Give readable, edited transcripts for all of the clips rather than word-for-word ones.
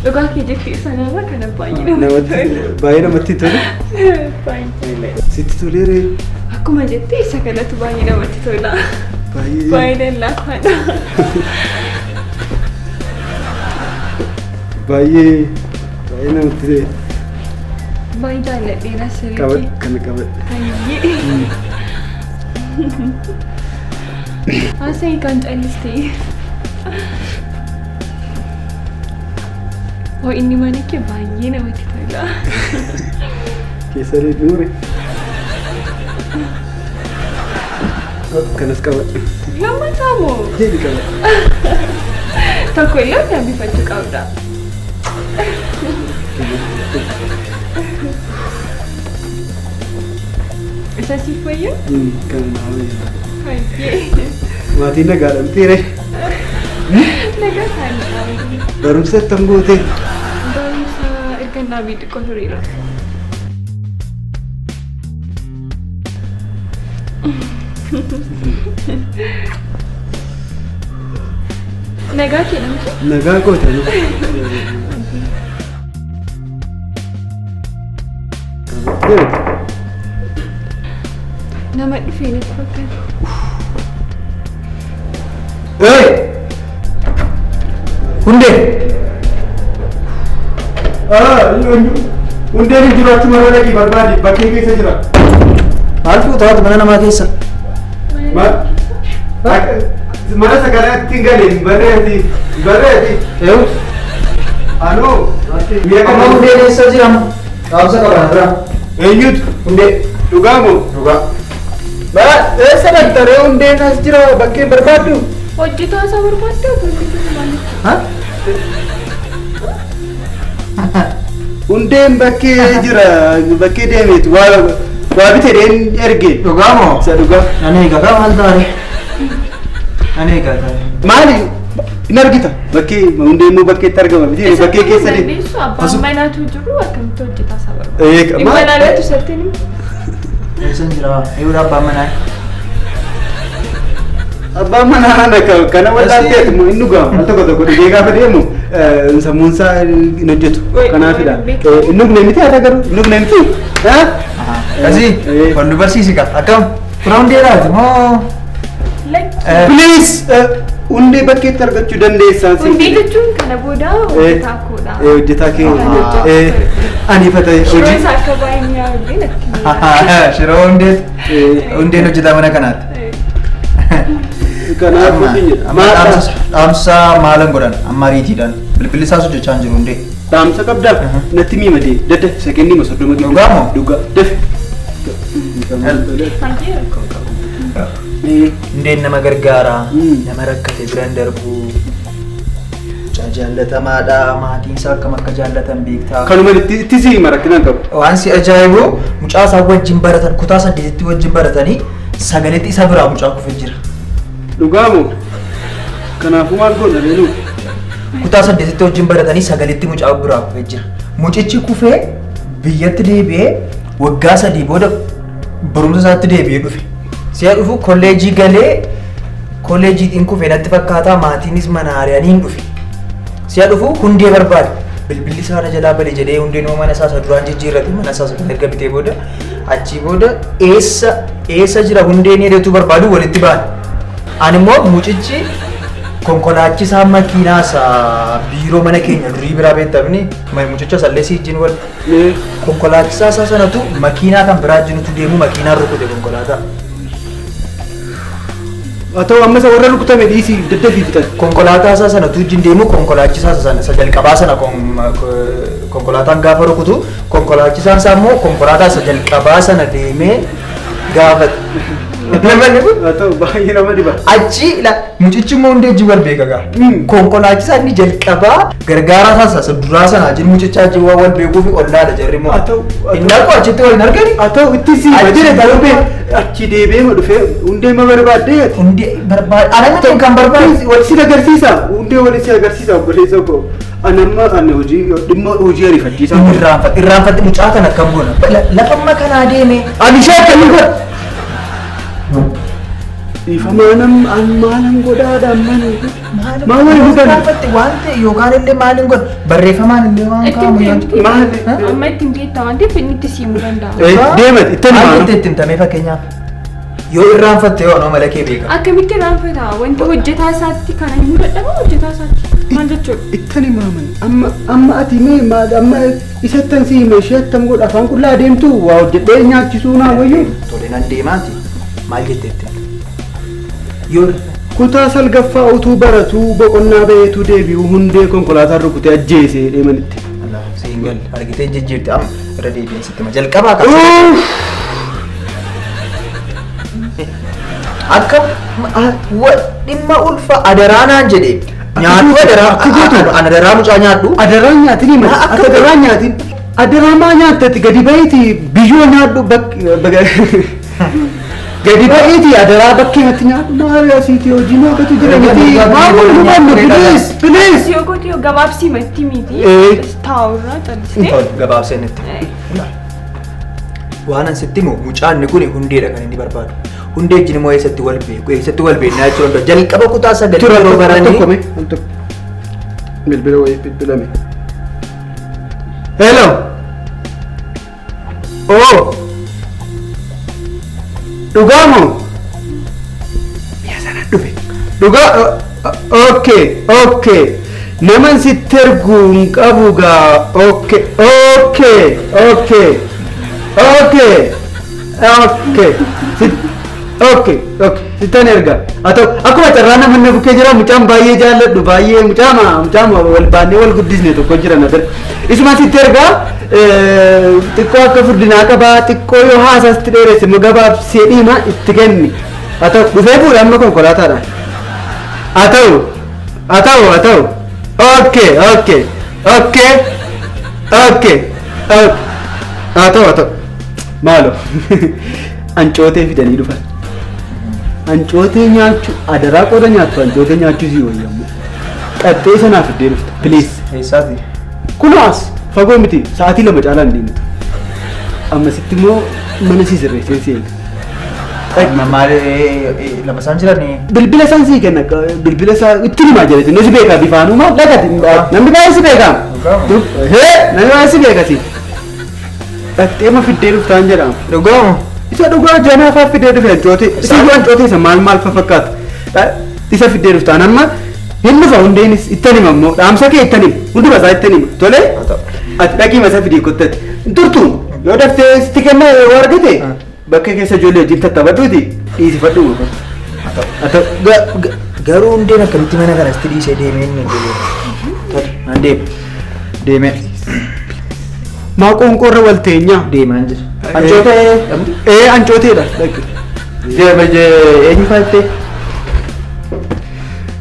Dhugaa kee jettee sana irra kana baay'ee namatti tole. baay'ee Sitti toleere. akkuma jettee isa kanatu baay'ee namatti tola. baay'ee laafaadha. baay'ee namatti tole. baay'ee jaalladheera sirrii. Qabad kana qabad. Asii kan callistee. Oh inni mana kee baay'ee namatti tola. Keessa deebi'uure. Kanas qabad. Lama taamoo. Deebi qabad. Tokko illee kan bifachuu qabda. Isa si fayyaa? Kan naawee. Baay'ee. Maatiin nagaadhaan xiire. Nagaa isaanii. Barumsa attam goote. Barumsa ergannaa xiqqoo tureera. Nagaa jedhamtu? Nagaa goote. Nama dhufee natti fakkaata. Hundee. Hundeen jiraachuu mara dhaqii barbaadi bakkee keessa jira. Maal fuutaatu mana namaa keessa? Mana sagalaatti galeen barreeti. Aloo. Amma hundee keessa jiramu. Qaamsa qabana bira. Eenyutu? Hundee. Dhugaa moo? Dhugaa. Eessa dhaqxaree hundeen as jira bakkee barbaaddu? Hojjetaa isaa barbaaddu hundeen bakkee jira bakkee deemeetu waa bitedheen erge. Dhugaa moo? Isa dhugaa. Ani eegataa maal taane? Ani eegataa. Maali? In argita bakkee hundeen immoo bakkeetti argama biti bakkee keessa deemu. Abbaan manaatu jiru akkamitti hojjetaa isaa barbaaddu? Dhimma ilaalatu isatti ni. Eessan jira? Eeyyuu abbaan manaa. Abbaan manaa kana wal'aanteetu inni dhugaa al tokko dhigee gaafa deemu sammuun isaa hin hojjetu kanaafidha. Inni dhugne miti haa garuu inni dhugne miti. Kasii wal nu barsiisi ka akkam fira hundeedhaati moo? Please hundee bakkeetti argachuu dandeessaa. Hundee jechuun kana booda hojjetaa koodha. Hojjetaa kee ani fata Shiroo isaa akka baay'ee mi'aawullee natti. Shiroo hundeen hojjetaa mana kanaatti. Kanaaf dhaamsa maalan godhan amma ariitiidhaan bilbilli isaas hojjechaa hin jiru hundee. Dhaamsa qabdaa natti miimadee dadda sakennii masoddoma dhugaa moo? Dhugaa dafe. Hundeen nama gargaara nama rakkate biraan darbu jaallatamaadha maatiin isaa akkam akka jaallatan beektaa. Kanuma itti si marakkinaan qabu. Waan si ajaa'ibu mucaa isaa wajjin baratan kutaa 8tti wajjin baratanii sagaleetti isa biraa mucaa kufee jira. Dhugaa moo? Kanaafuu maal goona beeluu? Kutaa 8tti wajjin baratanii sagaleetti mucaa biraa kufee jira. Mucichi kufee biyyatti deebi'ee waggaa 3 booda barumsa isaatti deebi'ee dhufe. Si'a dhufu kolleejii galee kolleejiitiin kufee natti fakkaataa maatiinis mana ari'aniin dhufe. Si'a dhufu hundee barbaade. Bilbilli isaa na jalaa bade jedhee hundeen mana isaa duraan jijjiirrate mana isaa kan erga bitee booda achii booda eessa jira hundeen hedduutu barbaadu walitti ba'an. Ani immoo mucichi konkolaachisaa makiinaa isaa biiroo mana keenya durii biraa beektamni mucicha sallee siijjiin wal konkolaachisaa isaa sanatu makiinaa kan biraa jirutu deemu makiinaa rukute konkolaataa. Atau amma sa warra rukutame dhiisii daddafiiftan. Konkolaataa isaa sanatu wajjin deemu konkolaachisaa sana jalqabaa sana konkolaataan gaafa rukutu konkolaachisaan isaa immoo konkolaataa isa jalqabaa sana deemee gaafate. Atau baay'ee nama dhiba. Achi mucichi immoo hundee jiwal beekagaa. Konkolaachisaa inni jalqabaa gargaaraa isaa duraa sana jiru mucichaa jiwaa wal beekuu fi ollaadha jarri immoo. Inni akkoo achitti wal hin argani. Atau itti si badire darbee achi deebee ma dhufee hundee ma barbaadde. Hundee barbaade. Anamni kan barbaade. Wal si agarsiisa. Hundee wal si agarsiisa obboleessa koo. Anamma ana hojii dhimma hojii ariifachiisaa. Irraanfatti mucaa kana akkam goona. Lafa amma kanaa deeme. Ani shaakka ni godha. Ifamanam malam godaadha ammani. Maal gaafatti waan ta'e yookaan illee maaliin godha barreeffamaan illee waan kaamu maali amma ittiin beektaa waan ta'eef inni itti siimuu danda'a. Deemat ittiin maal ittiin tamee fakkeenyaaf yoo irraanfatte yoo nama malakee beeka. Akkamitti irraanfata wanti hojjetaa isaatti kana himuu dadhaba hojjetaa isaatti maal jechuudha. Ittiin himaman amma ati mee amma isattan si hime ishee attam godha afaan qullaa deemtu waa hojjedhee nyaachisuu naa wayyu. Tole nan deemaati maal jetteetti. Yoo kutaa salgaffaa utuu baratuu boqonnaa baheetu deebi'u hundee konkolaataa rukutee ajjeesee deemanitti. Siingal argitee jijjiirti amma irra deebiin sitti ma jalqabaa qaba. Akka dhimma ulfa adaraanaan jedhee nyaatu adaraa mucaa nyaadhu. Adaraan nyaatin hima akka adaraan nyaatin adaraa maa nyaattati gadi baheeti biyyoo nyaadhu gadi baheeti adaraa bakkee natti nyaadhu maali asiiti hojii mookatu jira miti maamul hubannu please yoo gooti yoo gabaabsii matti miti taa'urraa callisee gabaabsee natti waan an sitti moo mucaanni kun hundeedha kan inni barbaadu hundee ejjini moo eessatti wal beeknaa jechuudha jalqaba kutaa sagalii yeroo baranii bilbila wayii bilbilame hello Dhugamo. Biasa nak duit. Okay. Naman si tergung kabuga. Okay. Sitan erga. Atau aku macam rana mana bukan jera macam bayi jalan tu bayi macam wal bani wal gudis ni tu kau jera nader. Isu masih terga. Tikko akka furdinaa qabaa xiqqoo yoo haasasti dheeresse immoo gabaabseedhiima itti kenni haa ta'u dhufee fuudha amma konkolaataadhaan haa ta'u haa ta'u maalo ancootee fidanii dhufan ancootee nyaachu adaraa qoda nyaattu ancootee nyaachuu sii wayyamu qaxxee sanaaf iddee dhufta please eessaati kunaas fagoo miti sa'aatii lama caalaan deemtu amma sitti immoo mana sii sirreessee si eega maal lama isaan jiranii bilbila isaan sii kenna bilbila isaa itti himaa jedhati nusi beekaa bifaanuu maal dhagati namni baay'ee si beekaa namni baay'ee si beeka si dhaqxeema fiddee dhuftaan jedhama dhugaamu isa dhugaa janaafaa fiddee dhufe ancootee isa maal fakkaata isa fiddee dhuftaan amma hin dhufa hundeenis ittan hima immoo dhaamsa kee ittan hima hunduma isaa ittan hima tole ati dhaqii masa fidii kottatti turtu yoo daftee sitti kenna yoo argite bakka keessa ijoollee wajjin tattaafadhuuti dhiisifadhu garuu hundeen akkamitti mana kanatti dhiisee deemee inni deemee maa qoonqoorra wal teenyaa deemaan jira ancooteedha eenyu faattee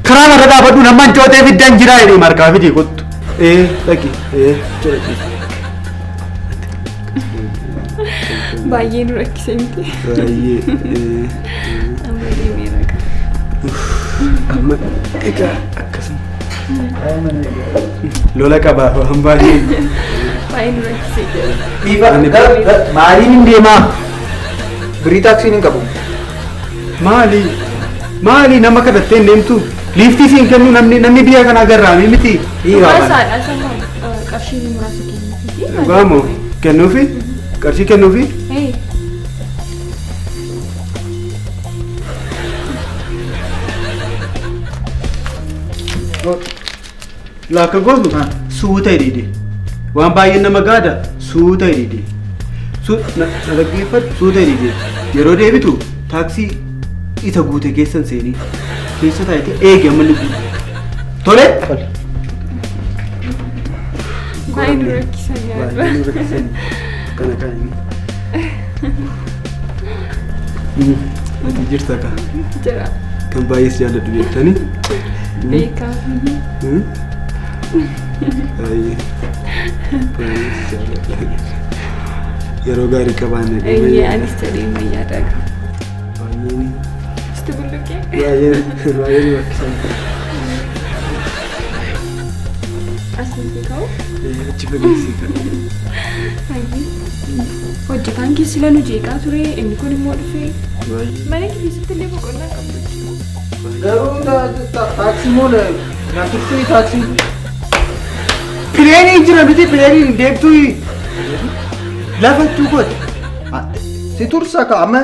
karaa marra dhaabadhu nama ancootee fiddan jiraa jedhee markaa fidii kottu dhaqi baay'ee nu rakkisee miti amma deemee raqa amma egaa akkasuma lola qabaa waan baay'ee nu rakkisee maaliin hin deemaa birii taaksiin hin qabu maali nama kadhattee hin deemtu liiftii siin kennu namni biyya kana agarraami miti Murasaadha sama qarshii muraasa kennuufi. Dhugaamo kennuufi qarshii kennuufi. Laakka goosnu suuta hidhiidhe waan baay'ee nama gaada suuta hidhiidhe na dhaggeeffadhu suuta hidhiidhe yeroo deebitu taaksii isa guute keessan seenii keessa taa'ee eegi amma lubbu tole. Baay'ee nu rakkisan yaadda. Kana kaa'anii. Jirta ka. Jira. Kan baay'ees jaalladhu beektanii. Beekaa. Baay'ee jaalladha. Yeroo gaarii qabaanne. Anis jedhee hin yaadaga. Baay'ee. Sitti bulluqee. Baay'ee rakkisan. Asii ka'u. Achi fageessii kan. Hojjetaan keessi lanu jeeqaa ture inni kun immoo dhufee mana keessatti illee boqonnaa qabdu. Garuu taaksii moo nyaatutti taaksii? Pileeniin jira miti pileeniin deemtuu lafachuu godhe. Si tursa ka amma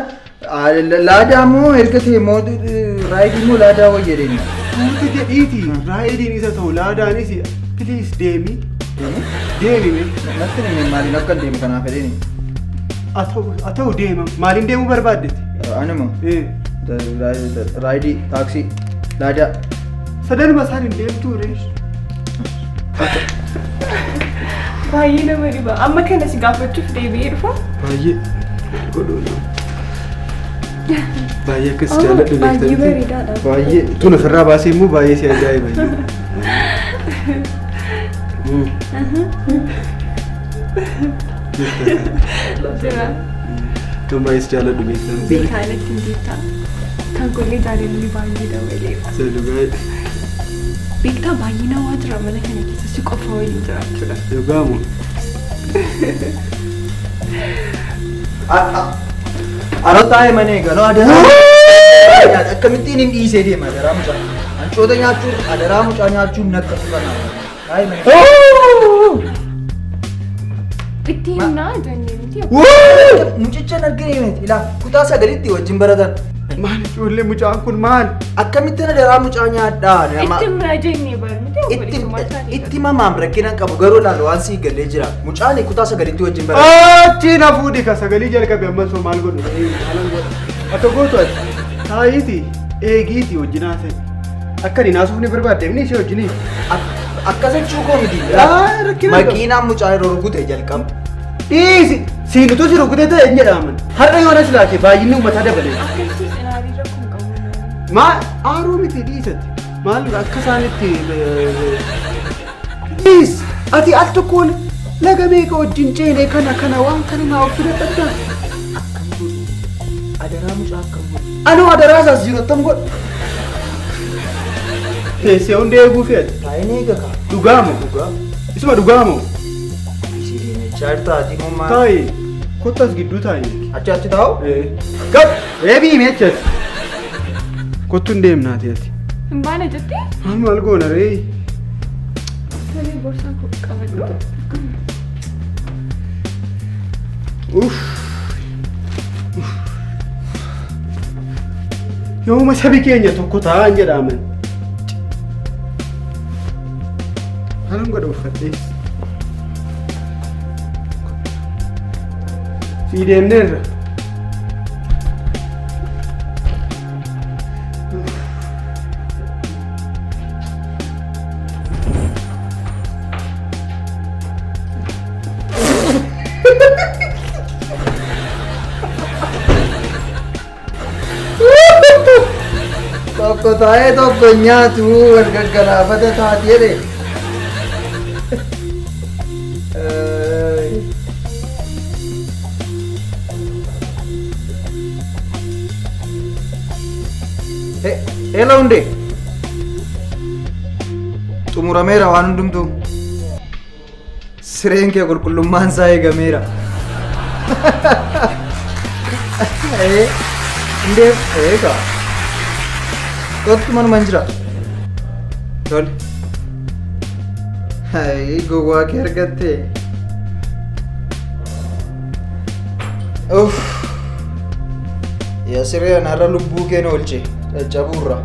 laadaa moo erga ta'e moo raayidii moo laadaa wayya deemi? Tuuti jedhiiti raayidiin isa ta'u laadaanis piliis deemi. Deemi natti ni maaliin akka deemu kanaaf fedheni? haa ta'u deema maaliin deemuu barbaaddeti? Anuma raayidii taaksii laadaa sadanuma isaan hin deemtuu reesh. Baay'ee nama dhiba. Amma kana si gaafachuuf deebi'ee dhufa. Baay'ee godhuudha. Baay'ee akkas jaalladhu baay'ee bareedaadha. Baay'ee tun ofirraa baasee immoo baay'ee si ajaa'iba. Jira. Kan baay'ee si jaalladhu beektaa. Beekaa irratti hin beektaa. Kan kollee jaalalli baay'ee dabalee. Salugaa. Beektaa baay'ee nawaa jira mana kana keessa si qofa waliin jiraachuudha. Dhugaamu. Arotaa'ee mana eegaloo adaraa akkamittiin hin dhiisee deema adaraa mucaa hancoota nyaachuun adaraa mucaa nyaachuun nakka turanaa Itti himnaa jennee miti. Mucichaan arginu miti ilaa kutaa sagalitti wajjin baratan. Maal ijoollee mucaan kun maal? Akkamittiin adaraa mucaa nyaadhaa nama. Itti himnaa jennee barmite. Itti mamaam rakkina qabu garuu laal waan sii galee jira. Mucaan kutaa sagalitti wajjin baratan. Achi na fuudhi ka sagalii jalqabe ammas maal godhu? Akka gootu ati taayiiti eegiiti wajjin haasa'e. Akka ni naasuuf ni barbaaddeemni ishee wajjiniin. Akkasachuu koo miti. Makiinaan mucaa yeroo rukute jalqaba. Dhiisi siinutu si rukute ta'e hin jedhaman. Har'a yoo na silaate baay'inni uummataa dabalee. Akkasii cinaarii rakkoon qabu. Maal aaruu miti dhiisatti. Maal akka isaanitti dhiis ati al tokkoon laga meeqa wajjin ceenee kana waan kana naa of fudhadhaa. Akkam godhu adaraa mucaa akkam godhu. Anoo adaraa isaas jiru attam godhu. Teessee hundee eeguu fe'ate. Taa'in eegaa Dhugaamo. Isuma dhugaamo. Isii deemechaa jirta ati mammaa. Taayi kottas gidduu taayi. Achi taa'u? Gab eebii meechatti. Kottu hin deemnaati ati. Hin baane jettee? Maal goona ree? Tarii boorsaa qabadhu. Yooma sabi keenya tokko ta'an jedhaman. Haala godha uffadhees. Sii deemneerra. Tokko taa'ee tokko nyaatu wal gaggaraafata taati jedhe. Hello hundee. Xumurameera waan hundumtuu. Sireen kee qulqullummaan isaa eegameera. Hundee eegaa. Kottu manumaan jira. Tole. Gowwaa kee argattee. Yaa siree anarra lubbuu kee na oolche caccabuurra.